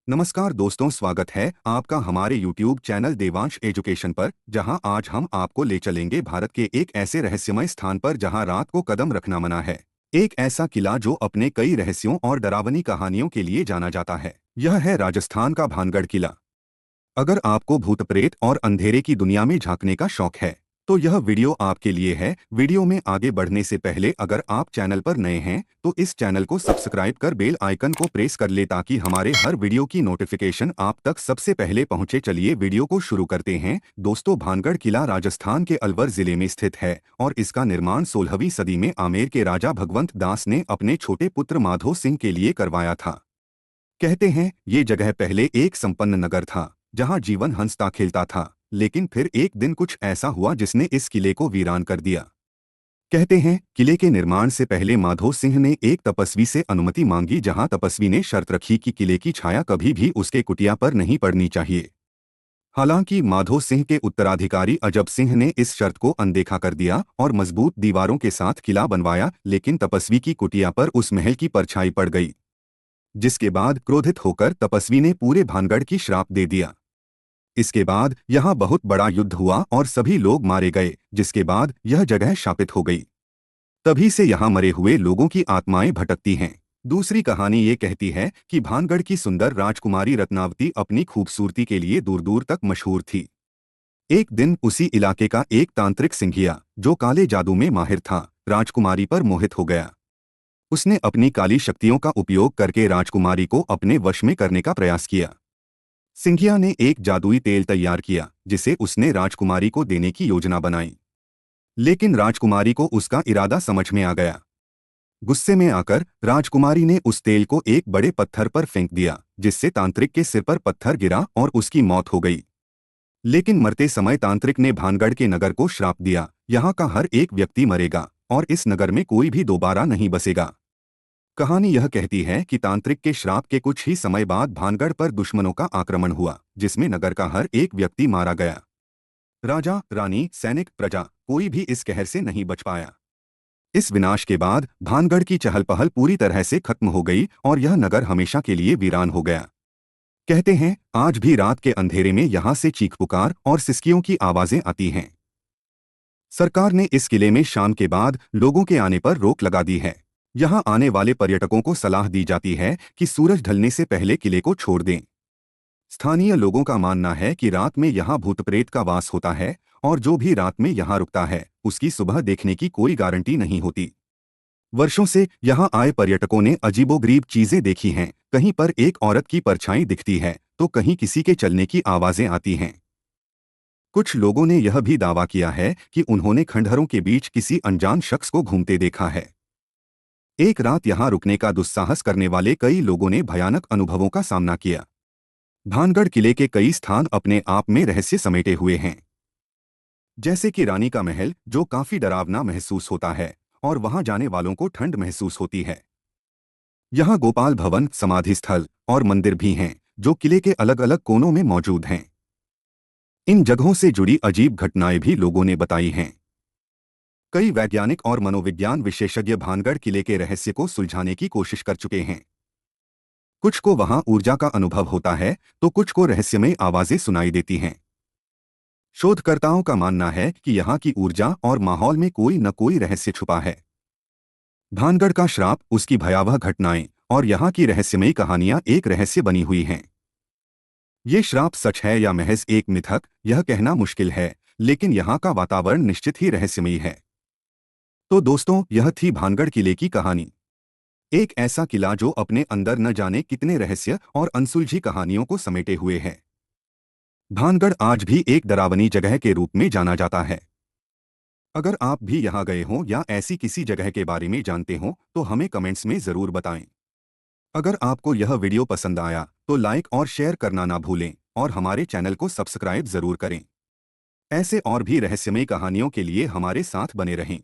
नमस्कार दोस्तों, स्वागत है आपका हमारे YouTube चैनल देवांश एजुकेशन पर, जहां आज हम आपको ले चलेंगे भारत के एक ऐसे रहस्यमय स्थान पर जहां रात को कदम रखना मना है। एक ऐसा किला जो अपने कई रहस्यों और डरावनी कहानियों के लिए जाना जाता है। यह है राजस्थान का भानगढ़ किला। अगर आपको भूत प्रेत और अंधेरे की दुनिया में झांकने का शौक है तो यह वीडियो आपके लिए है। वीडियो में आगे बढ़ने से पहले अगर आप चैनल पर नए हैं तो इस चैनल को सब्सक्राइब कर बेल आइकन को प्रेस कर ले ताकि हमारे हर वीडियो की नोटिफिकेशन आप तक सबसे पहले पहुंचे। चलिए वीडियो को शुरू करते हैं। दोस्तों, भानगढ़ किला राजस्थान के अलवर जिले में स्थित है और इसका निर्माण 16वीं सदी में आमेर के राजा भगवंत दास ने अपने छोटे पुत्र माधो सिंह के लिए करवाया था। कहते हैं ये जगह पहले एक संपन्न नगर था जहां जीवन हंसता खेलता था, लेकिन फिर एक दिन कुछ ऐसा हुआ जिसने इस किले को वीरान कर दिया। कहते हैं किले के निर्माण से पहले माधो सिंह ने एक तपस्वी से अनुमति मांगी, जहां तपस्वी ने शर्त रखी कि किले की छाया कभी भी उसके कुटिया पर नहीं पड़नी चाहिए। हालांकि माधो सिंह के उत्तराधिकारी अजब सिंह ने इस शर्त को अनदेखा कर दिया और मजबूत दीवारों के साथ किला बनवाया, लेकिन तपस्वी की कुटिया पर उस महल की परछाई पड़ गई, जिसके बाद क्रोधित होकर तपस्वी ने पूरे भानगढ़ की श्राप दे दिया। इसके बाद यहाँ बहुत बड़ा युद्ध हुआ और सभी लोग मारे गए, जिसके बाद यह जगह शापित हो गई। तभी से यहाँ मरे हुए लोगों की आत्माएं भटकती हैं। दूसरी कहानी ये कहती है कि भानगढ़ की सुंदर राजकुमारी रत्नावती अपनी खूबसूरती के लिए दूर दूर तक मशहूर थी। एक दिन उसी इलाके का एक तांत्रिक सिंघिया, जो काले जादू में माहिर था, राजकुमारी पर मोहित हो गया। उसने अपनी काली शक्तियों का उपयोग करके राजकुमारी को अपने वश में करने का प्रयास किया। सिंघिया ने एक जादुई तेल तैयार किया जिसे उसने राजकुमारी को देने की योजना बनाई, लेकिन राजकुमारी को उसका इरादा समझ में आ गया। गुस्से में आकर राजकुमारी ने उस तेल को एक बड़े पत्थर पर फेंक दिया, जिससे तांत्रिक के सिर पर पत्थर गिरा और उसकी मौत हो गई। लेकिन मरते समय तांत्रिक ने भानगढ़ के नगर को श्राप दिया, यहाँ का हर एक व्यक्ति मरेगा और इस नगर में कोई भी दोबारा नहीं बसेगा। कहानी यह कहती है कि तांत्रिक के श्राप के कुछ ही समय बाद भानगढ़ पर दुश्मनों का आक्रमण हुआ, जिसमें नगर का हर एक व्यक्ति मारा गया। राजा, रानी, सैनिक, प्रजा, कोई भी इस कहर से नहीं बच पाया। इस विनाश के बाद भानगढ़ की चहल पहल पूरी तरह से खत्म हो गई और यह नगर हमेशा के लिए वीरान हो गया। कहते हैं आज भी रात के अंधेरे में यहाँ से चीख पुकार और सिसकियों की आवाजें आती हैं। सरकार ने इस किले में शाम के बाद लोगों के आने पर रोक लगा दी है। यहाँ आने वाले पर्यटकों को सलाह दी जाती है कि सूरज ढलने से पहले किले को छोड़ दें। स्थानीय लोगों का मानना है कि रात में यहाँ भूत प्रेत का वास होता है और जो भी रात में यहाँ रुकता है उसकी सुबह देखने की कोई गारंटी नहीं होती। वर्षों से यहाँ आए पर्यटकों ने अजीबोगरीब चीजें देखी हैं। कहीं पर एक औरत की परछाई दिखती है तो कहीं किसी के चलने की आवाजें आती हैं। कुछ लोगों ने यह भी दावा किया है कि उन्होंने खंडहरों के बीच किसी अनजान शख्स को घूमते देखा है। एक रात यहाँ रुकने का दुस्साहस करने वाले कई लोगों ने भयानक अनुभवों का सामना किया। भानगढ़ किले के कई स्थान अपने आप में रहस्य समेटे हुए हैं, जैसे कि रानी का महल, जो काफी डरावना महसूस होता है और वहां जाने वालों को ठंड महसूस होती है। यहाँ गोपाल भवन, समाधि स्थल और मंदिर भी हैं, जो किले के अलग अलग कोनों में मौजूद हैं। इन जगहों से जुड़ी अजीब घटनाएं भी लोगों ने बताई हैं। कई वैज्ञानिक और मनोविज्ञान विशेषज्ञ भानगढ़ किले के रहस्य को सुलझाने की कोशिश कर चुके हैं। कुछ को वहां ऊर्जा का अनुभव होता है तो कुछ को रहस्यमय आवाजें सुनाई देती हैं। शोधकर्ताओं का मानना है कि यहाँ की ऊर्जा और माहौल में कोई न कोई रहस्य छुपा है। भानगढ़ का श्राप, उसकी भयावह घटनाएं और यहाँ की रहस्यमयी कहानियां एक रहस्य बनी हुई हैं। ये श्राप सच है या महज एक मिथक, यह कहना मुश्किल है, लेकिन यहाँ का वातावरण निश्चित ही रहस्यमयी है। तो दोस्तों, यह थी भानगढ़ किले की कहानी। एक ऐसा किला जो अपने अंदर न जाने कितने रहस्य और अनसुलझी कहानियों को समेटे हुए है। भानगढ़ आज भी एक डरावनी जगह के रूप में जाना जाता है। अगर आप भी यहाँ गए हों या ऐसी किसी जगह के बारे में जानते हों तो हमें कमेंट्स में ज़रूर बताएं। अगर आपको यह वीडियो पसंद आया तो लाइक और शेयर करना ना भूलें और हमारे चैनल को सब्सक्राइब ज़रूर करें। ऐसे और भी रहस्यमय कहानियों के लिए हमारे साथ बने रहें।